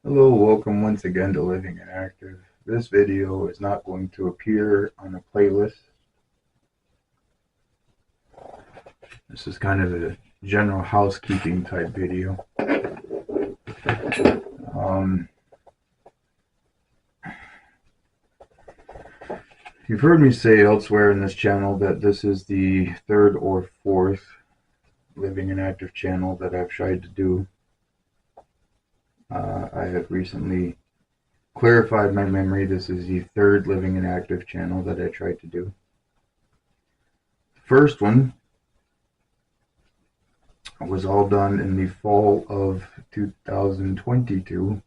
Hello, welcome once again to Living and Active. This video is not going to appear on a playlist. This is kind of a general housekeeping type video. Um, you've heard me say elsewhere in this channel that this is the third or fourth Living and Active channel that I've tried to do. I have recently clarified my memory. This is the third Living and Active channel that I tried to do. The first one was all done in the fall of 2022,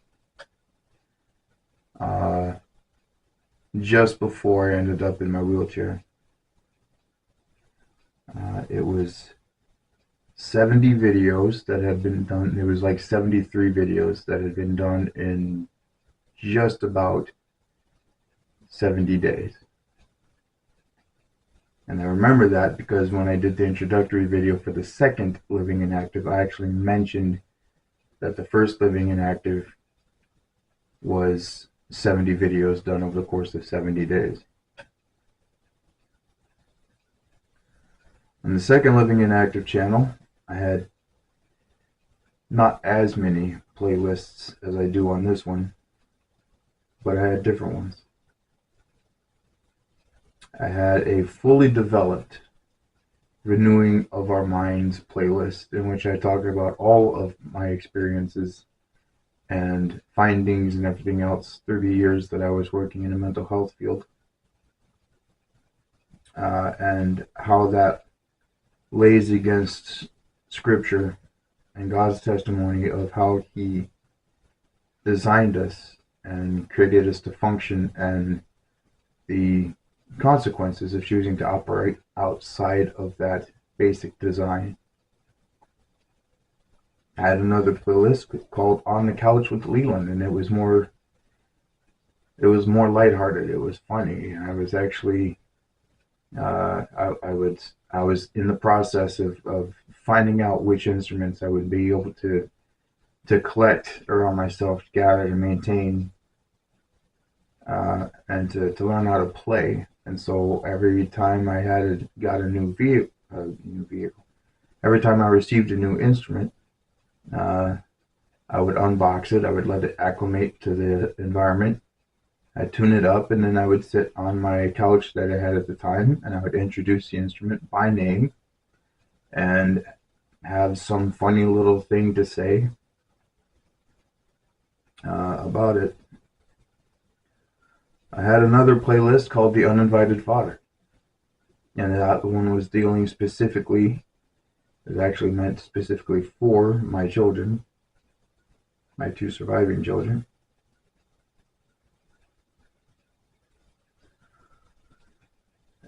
just before I ended up in my wheelchair. It was 70 videos that had been done. It was like 73 videos that had been done in just about 70 days. And I remember that because when I did the introductory video for the second Living and Active, I actually mentioned that the first Living and Active was 70 videos done over the course of 70 days. On the second Living and Active channel, I had not as many playlists as I do on this one, but I had different ones. I had a fully developed Renewing of Our Minds playlist in which I talked about all of my experiences and findings and everything else through the years that I was working in a mental health field, and how that lays against Scripture and God's testimony of how He designed us and created us to function, and the consequences of choosing to operate outside of that basic design. I had another playlist called On the Couch with Leland, and it was more lighthearted. It was funny. I was actually I was in the process of finding out which instruments I would be able to collect around myself, to gather, to maintain, and to learn how to play. And so every time I got a new vehicle, every time I received a new instrument, I would unbox it. I would let it acclimate to the environment. I'd tune it up, and then I would sit on my couch that I had at the time, and I would introduce the instrument by name and have some funny little thing to say about it. I had another playlist called The Uninvited Father, and that one was dealing specifically, it was actually meant specifically for my children, my two surviving children.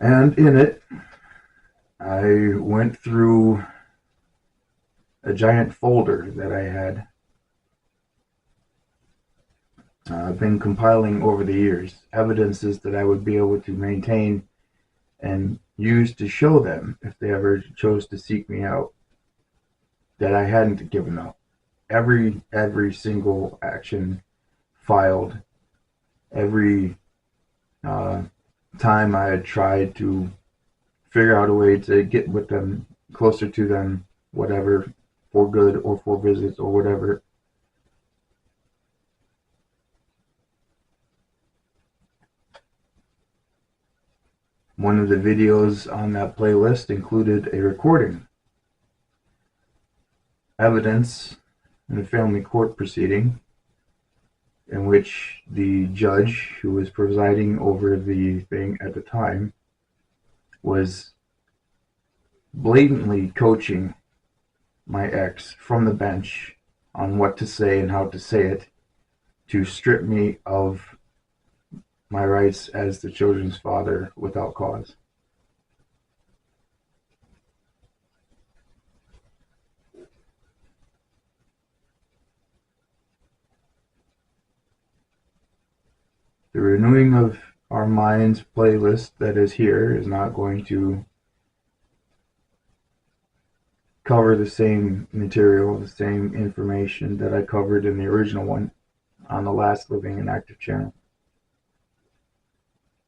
And in it, I went through a giant folder that I had been compiling over the years, evidences that I would be able to maintain and use to show them if they ever chose to seek me out, that I hadn't given up. Every single action filed, every time I had tried to figure out a way to get with them, closer to them, whatever, for good or for visits or whatever. One of the videos on that playlist included a recording, evidence in a family court proceeding in which the judge who was presiding over the thing at the time was blatantly coaching my ex from the bench on what to say and how to say it, to strip me of my rights as the children's father without cause. The Renewing of Our Minds playlist that is here is not going to cover the same material, the same information that I covered in the original one. on the last Living and Active channel.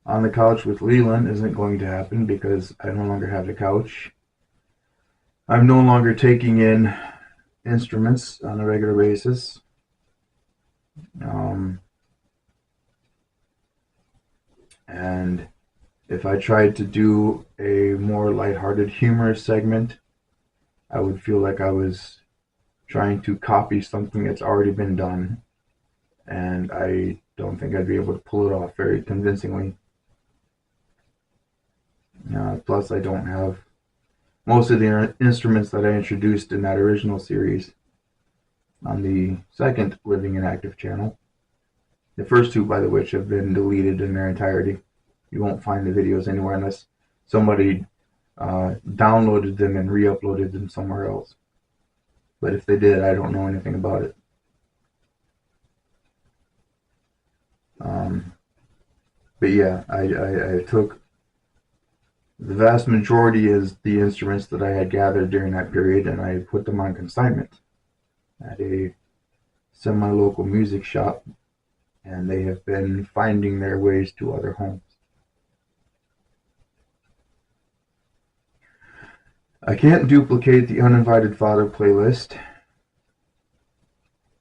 On the couch with Leland isn't going to happen because I no longer have the couch. I'm no longer taking in instruments on a regular basis. And if I tried to do a more lighthearted, humorous segment, I would feel like I was trying to copy something that's already been done, and I don't think I'd be able to pull it off very convincingly. Plus, I don't have most of the instruments that I introduced in that original series on the second Living and Active channel. The first two, by the which, have been deleted in their entirety. You won't find the videos anywhere unless somebody downloaded them and re-uploaded them somewhere else. But if they did, I don't know anything about it. But yeah, I took the vast majority of the instruments that I had gathered during that period, and I put them on consignment at a semi-local music shop, and they have been finding their ways to other homes. I can't duplicate the Uninvited Father playlist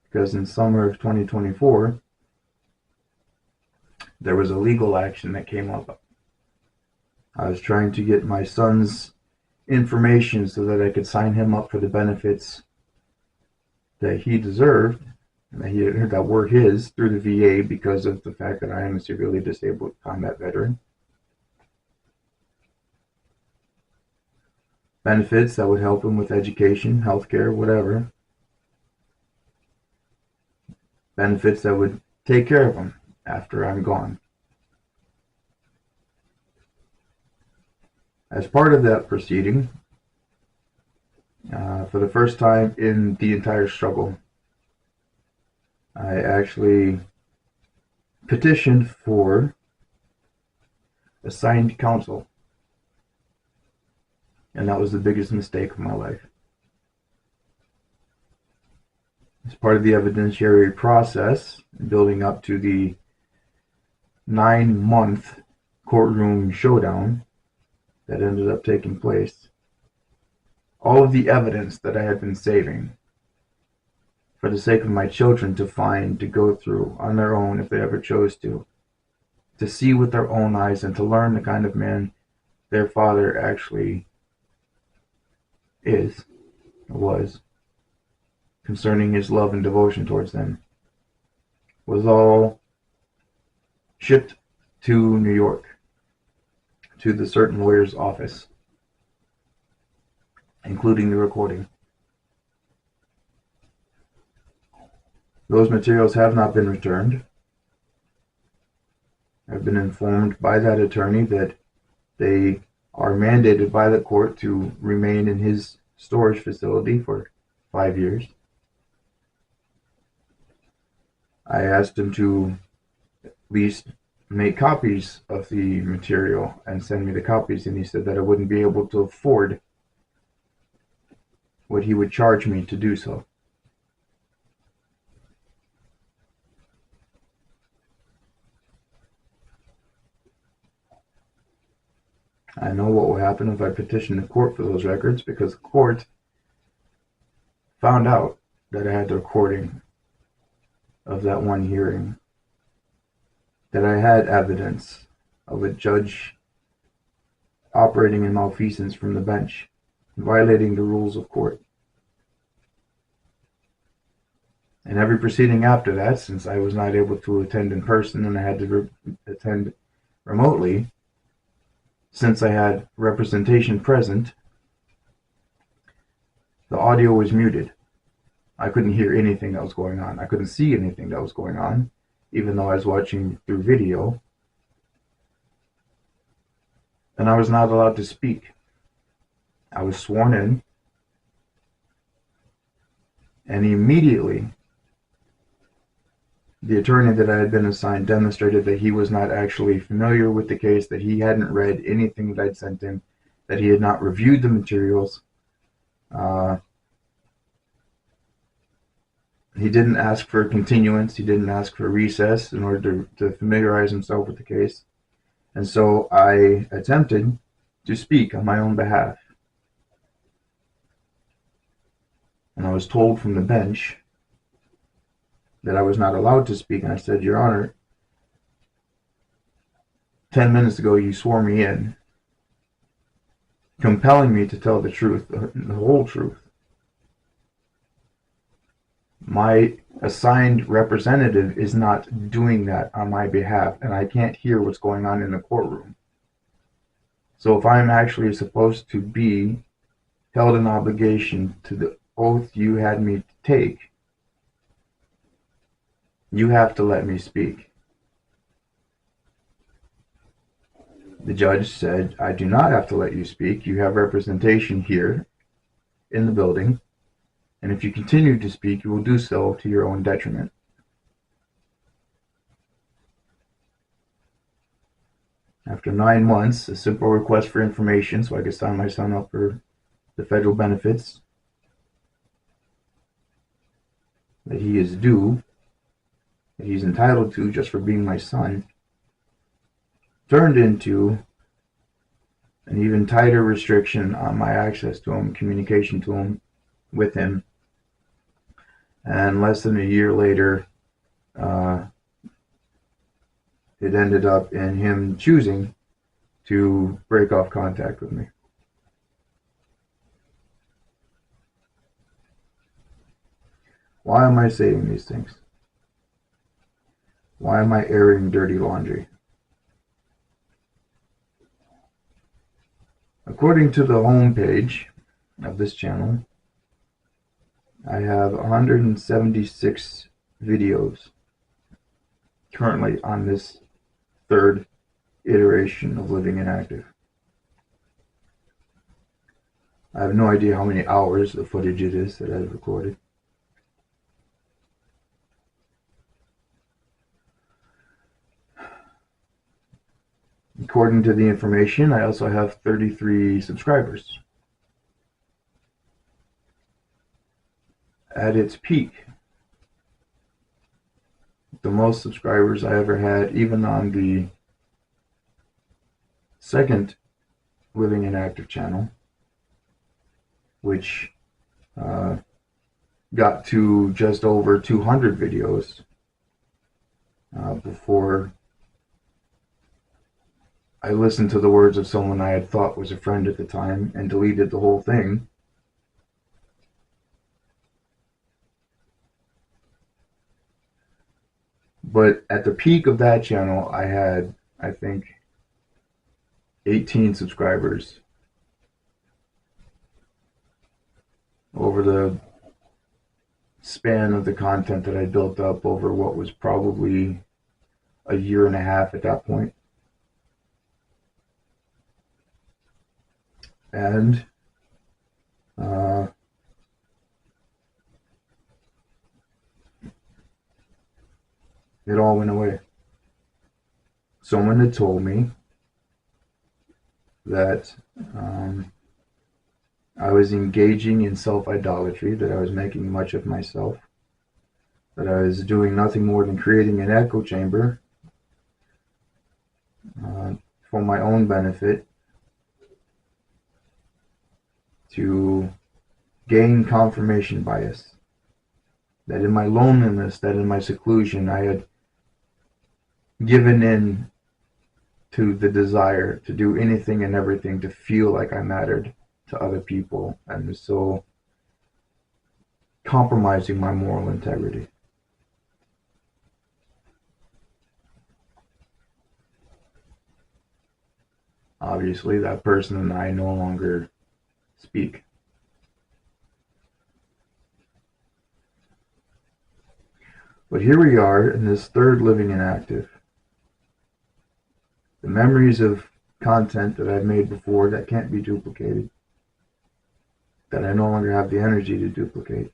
because in summer of 2024 there was a legal action that came up. I was trying to get my son's information so that I could sign him up for the benefits that he deserved and that were his through the VA because of the fact that I am a severely disabled combat veteran. Benefits that would help him with education, healthcare, whatever. Benefits that would take care of him after I'm gone. As part of that proceeding, for the first time in the entire struggle, I actually petitioned for assigned counsel. And that was the biggest mistake of my life. As part of the evidentiary process, building up to the 9-month courtroom showdown that ended up taking place, all of the evidence that I had been saving for the sake of my children to find, to go through on their own if they ever chose to see with their own eyes and to learn the kind of man their father actually was, concerning his love and devotion towards them, was all shipped to New York, to the certain lawyer's office, including the recording. Those materials have not been returned. I've been informed by that attorney that they are mandated by the court to remain in his storage facility for 5 years. I asked him to at least make copies of the material and send me the copies, and he said that I wouldn't be able to afford what he would charge me to do so. I know what will happen if I petition the court for those records, because the court found out that I had the recording of that one hearing, that I had evidence of a judge operating in malfeasance from the bench, violating the rules of court. And every proceeding after that, since I was not able to attend in person and I had to attend remotely, since I had representation present, the audio was muted. I couldn't hear anything that was going on. I couldn't see anything that was going on, even though I was watching through video. And I was not allowed to speak. I was sworn in, and immediately the attorney that I had been assigned demonstrated that he was not actually familiar with the case, that he hadn't read anything that I'd sent him, that he had not reviewed the materials, He didn't ask for a continuance. He didn't ask for a recess in order to familiarize himself with the case. And so I attempted to speak on my own behalf. And I was told from the bench that I was not allowed to speak. And I said, Your Honor, 10 minutes ago you swore me in, compelling me to tell the truth, the whole truth. My assigned representative is not doing that on my behalf, and I can't hear what's going on in the courtroom. So if I'm actually supposed to be held in obligation to the oath you had me take, you have to let me speak. The judge said, I do not have to let you speak. You have representation here in the building, and if you continue to speak, you will do so to your own detriment. After 9 months, a simple request for information so I could sign my son up for the federal benefits that he is due, that he's entitled to just for being my son, turned into an even tighter restriction on my access to him, communication to him, with him. And less than a year later, it ended up in him choosing to break off contact with me. Why am I saying these things? Why am I airing dirty laundry? According to the homepage of this channel, I have 176 videos currently on this third iteration of Living and Active. I have no idea how many hours of footage it is that I've recorded. According to the information, I also have 33 subscribers. At its peak, the most subscribers I ever had, even on the second Living and Active channel, which got to just over 200 videos before I listened to the words of someone I had thought was a friend at the time and deleted the whole thing. But at the peak of that channel, I had, I think, 18 subscribers. Over the span of the content that I built up over what was probably a year and a half at that point. And it all went away. Someone had told me that I was engaging in self-idolatry, that I was making much of myself, that I was doing nothing more than creating an echo chamber for my own benefit, to gain confirmation bias, that in my loneliness, that in my seclusion, I had given in to the desire to do anything and everything to feel like I mattered to other people, and so compromising my moral integrity. Obviously, that person and I no longer speak. But here we are in this third Living and Active. The memories of content that I've made before that can't be duplicated, that I no longer have the energy to duplicate.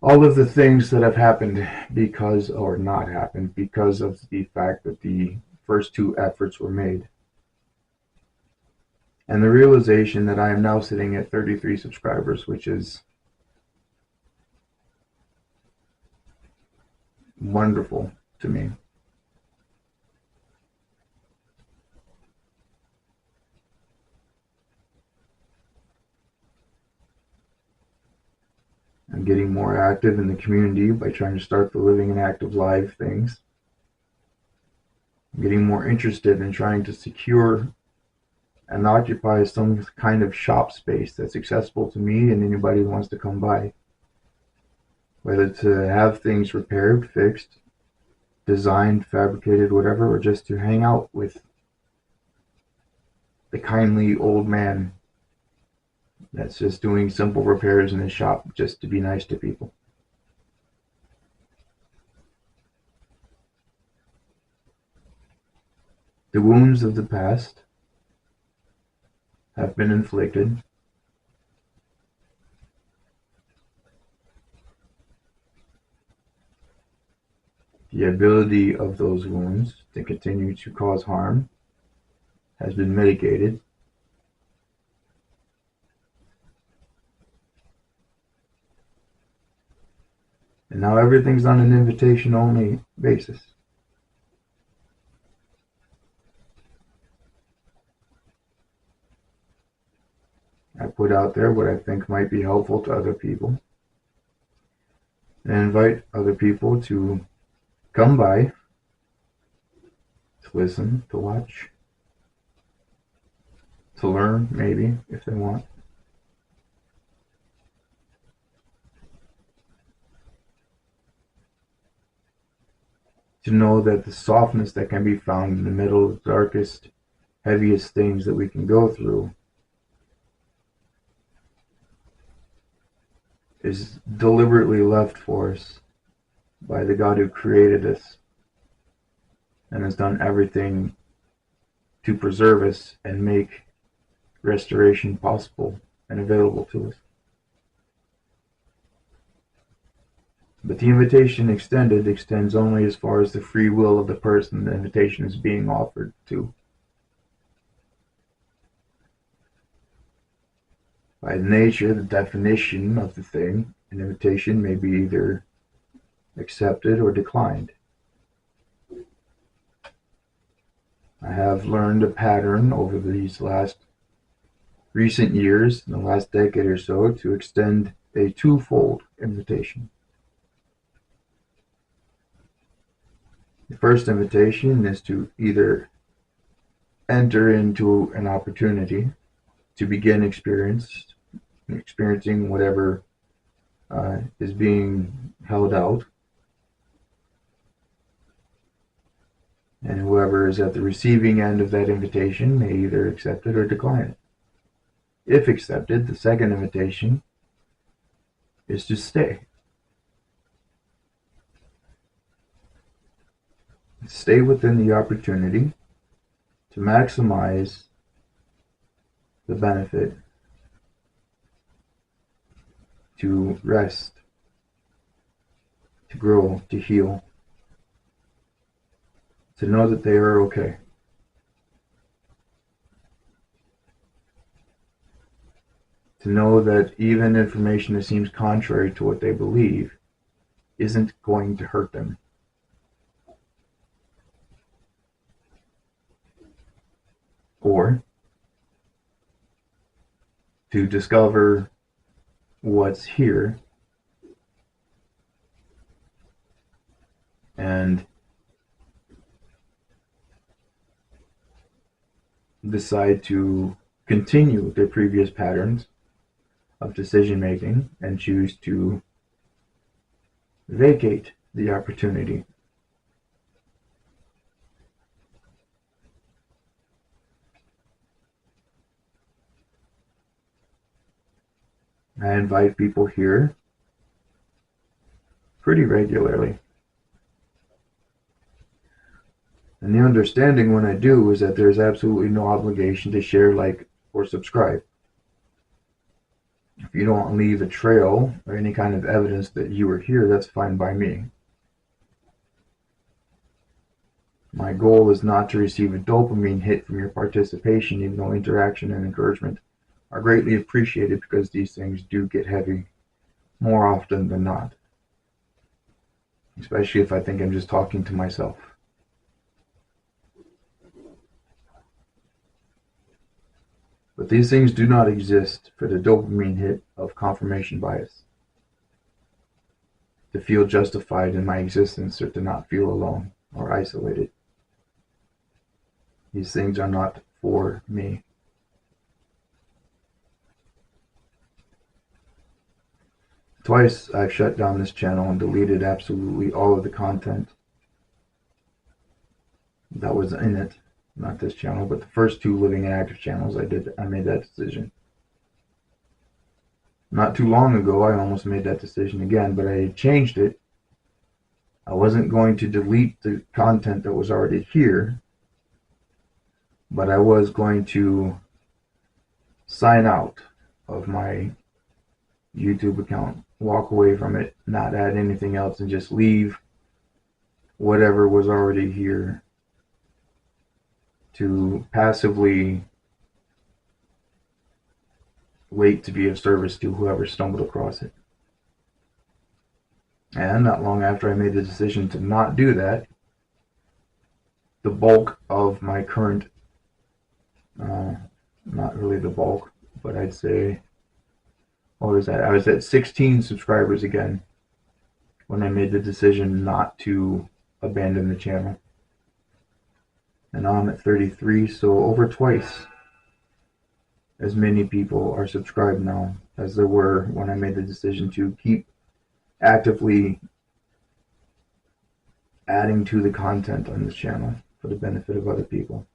All of the things that have happened because, or not happened, because of the fact that the first two efforts were made. And the realization that I am now sitting at 33 subscribers, which is wonderful to me. I'm getting more active in the community by trying to start the Living and Active Live things. I'm getting more interested in trying to secure and occupy some kind of shop space that's accessible to me and anybody who wants to come by. Whether to have things repaired, fixed, designed, fabricated, whatever, or just to hang out with the kindly old man that's just doing simple repairs in his shop just to be nice to people. The wounds of the past have been inflicted. The ability of those wounds to continue to cause harm has been mitigated. And now everything's on an invitation-only basis. I put out there what I think might be helpful to other people, and invite other people to come by, to listen, to watch, to learn, maybe, if they want. To know that the softness that can be found in the middle of the darkest, heaviest things that we can go through is deliberately left for us by the God who created us and has done everything to preserve us and make restoration possible and available to us. But the invitation extended extends only as far as the free will of the person the invitation is being offered to. By nature, the definition of the thing, an invitation may be either accepted or declined. I have learned a pattern over these recent years, in the last decade or so, to extend a twofold invitation. The first invitation is to either enter into an opportunity to begin experiencing whatever is being held out, and whoever is at the receiving end of that invitation may either accept it or decline it. If accepted, the second invitation is to stay. Stay within the opportunity to maximize the benefit, to rest, to grow, to heal, to know that they are okay. To know that even information that seems contrary to what they believe isn't going to hurt them. Or to discover what's here and decide to continue their previous patterns of decision making and choose to vacate the opportunity. I invite people here pretty regularly. And the understanding when I do is that there's absolutely no obligation to share, like, or subscribe. If you don't leave a trail or any kind of evidence that you were here, that's fine by me. My goal is not to receive a dopamine hit from your participation, even though interaction and encouragement are greatly appreciated, because these things do get heavy more often than not. especially if I think I'm just talking to myself. But these things do not exist for the dopamine hit of confirmation bias, to feel justified in my existence or to not feel alone or isolated. These things are not for me. Twice I've shut down this channel and deleted absolutely all of the content that was in it. Not this channel, but the first two Living and Active channels, I made that decision. Not too long ago, I almost made that decision again, but I changed it. I wasn't going to delete the content that was already here, but I was going to sign out of my YouTube account, walk away from it, not add anything else, and just leave whatever was already here to passively wait to be of service to whoever stumbled across it. And not long after I made the decision to not do that, the bulk of my current, not really the bulk, but I'd say, what was that? I was at 16 subscribers again when I made the decision not to abandon the channel. And now I'm at 33, so over twice as many people are subscribed now as there were when I made the decision to keep actively adding to the content on this channel for the benefit of other people.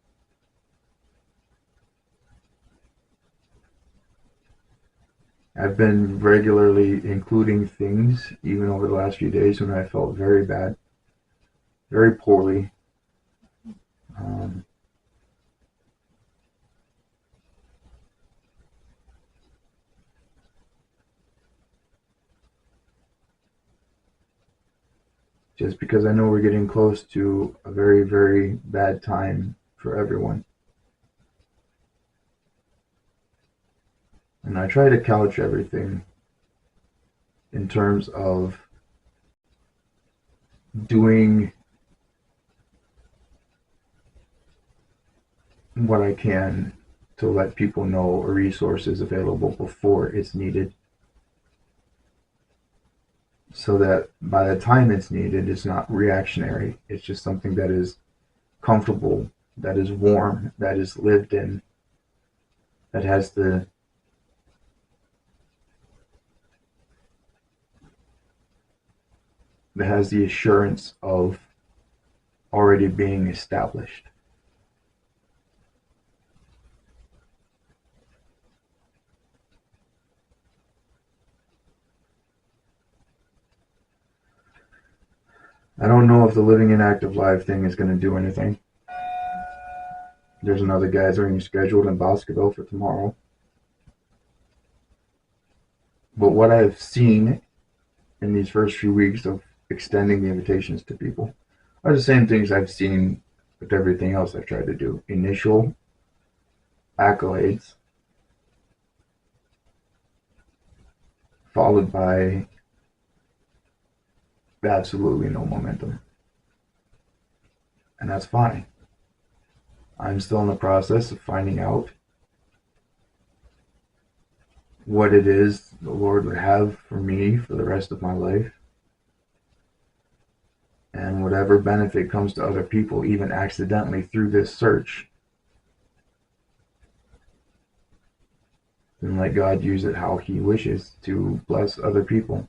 I've been regularly including things, even over the last few days, when I felt very bad, very poorly. Just because I know we're getting close to a very, very bad time for everyone. And I try to couch everything in terms of doing what I can to let people know a resource is available before it's needed, so that by the time it's needed, it's not reactionary. It's just something that is comfortable, that is warm, that is lived in, that has the assurance of already being established. I don't know if the Living and Active Live thing is going to do anything. There's another gathering scheduled in Baskerville for tomorrow. But what I've seen in these first few weeks of extending the invitations to people are the same things I've seen with everything else I've tried to do. Initial accolades, followed by absolutely no momentum. And that's fine. I'm still in the process of finding out what it is the Lord would have for me for the rest of my life. And whatever benefit comes to other people, even accidentally through this search, then let God use it how He wishes to bless other people.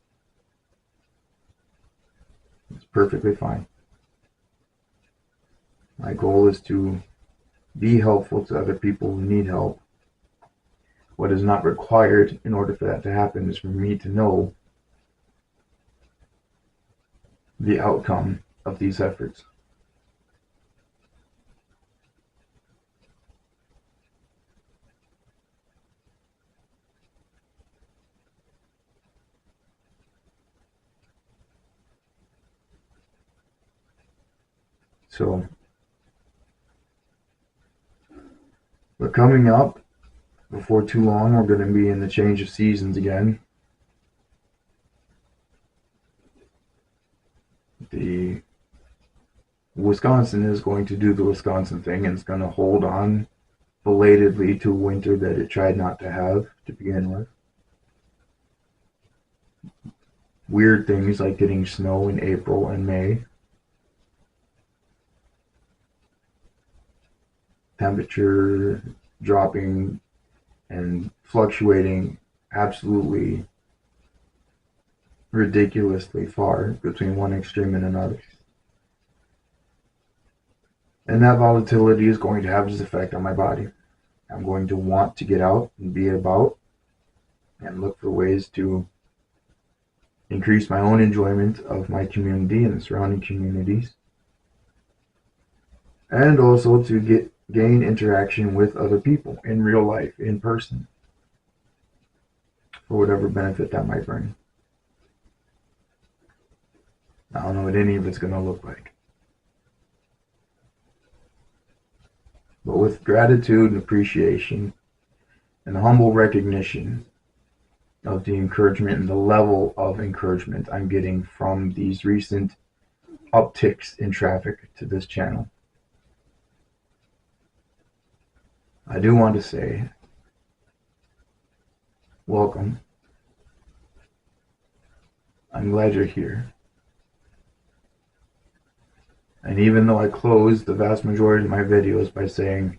It's perfectly fine. My goal is to be helpful to other people who need help. What is not required in order for that to happen is for me to know the outcome of these efforts. So, we're coming up. Before too long, we're going to be in the change of seasons again. the Wisconsin is going to do the Wisconsin thing and it's going to hold on belatedly to winter that it tried not to have to begin with. Weird things like getting snow in April and May. Temperature dropping and fluctuating absolutely ridiculously far between one extreme and another. And that volatility is going to have its effect on my body. I'm going to want to get out and be about and look for ways to increase my own enjoyment of my community and the surrounding communities, and also to gain interaction with other people in real life, in person, for whatever benefit that might bring. I don't know what any of it's going to look like. But with gratitude and appreciation and humble recognition of the encouragement and the level of encouragement I'm getting from these recent upticks in traffic to this channel, I do want to say welcome. I'm glad you're here. And even though I close the vast majority of my videos by saying,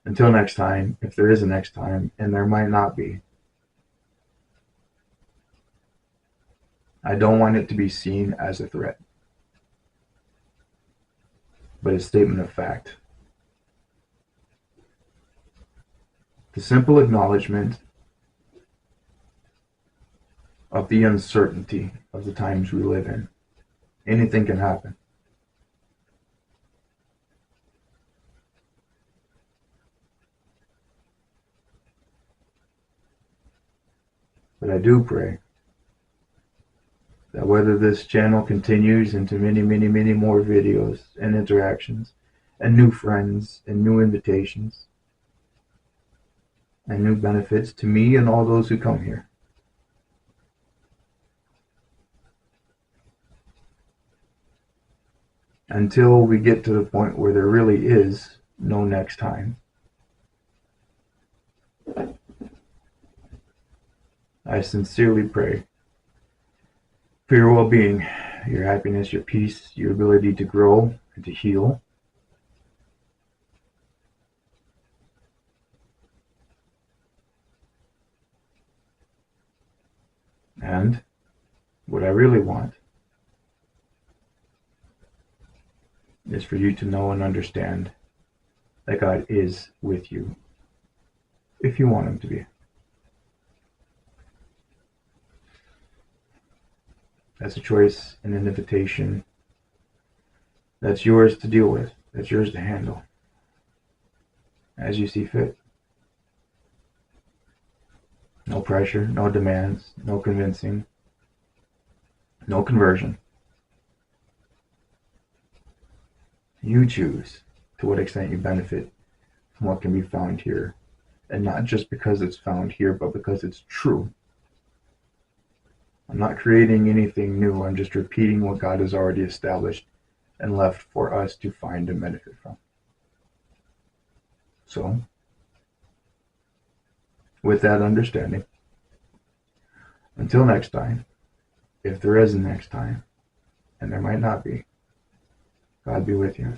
until next time, if there is a next time, and there might not be, I don't want it to be seen as a threat, but a statement of fact. The simple acknowledgement of the uncertainty of the times we live in. Anything can happen. But I do pray that whether this channel continues into many, many, many more videos and interactions and new friends and new invitations and new benefits to me and all those who come here, until we get to the point where there really is no next time, I sincerely pray for your well-being, your happiness, your peace, your ability to grow and to heal. And what I really want is for you to know and understand that God is with you, if you want Him to be. That's a choice and an invitation that's yours to deal with, that's yours to handle, as you see fit. No pressure, no demands, no convincing, no conversion. You choose to what extent you benefit from what can be found here, and not just because it's found here, but because it's true. I'm not creating anything new, I'm just repeating what God has already established and left for us to find and benefit from. So, with that understanding, until next time, if there is a next time, and there might not be, God be with you.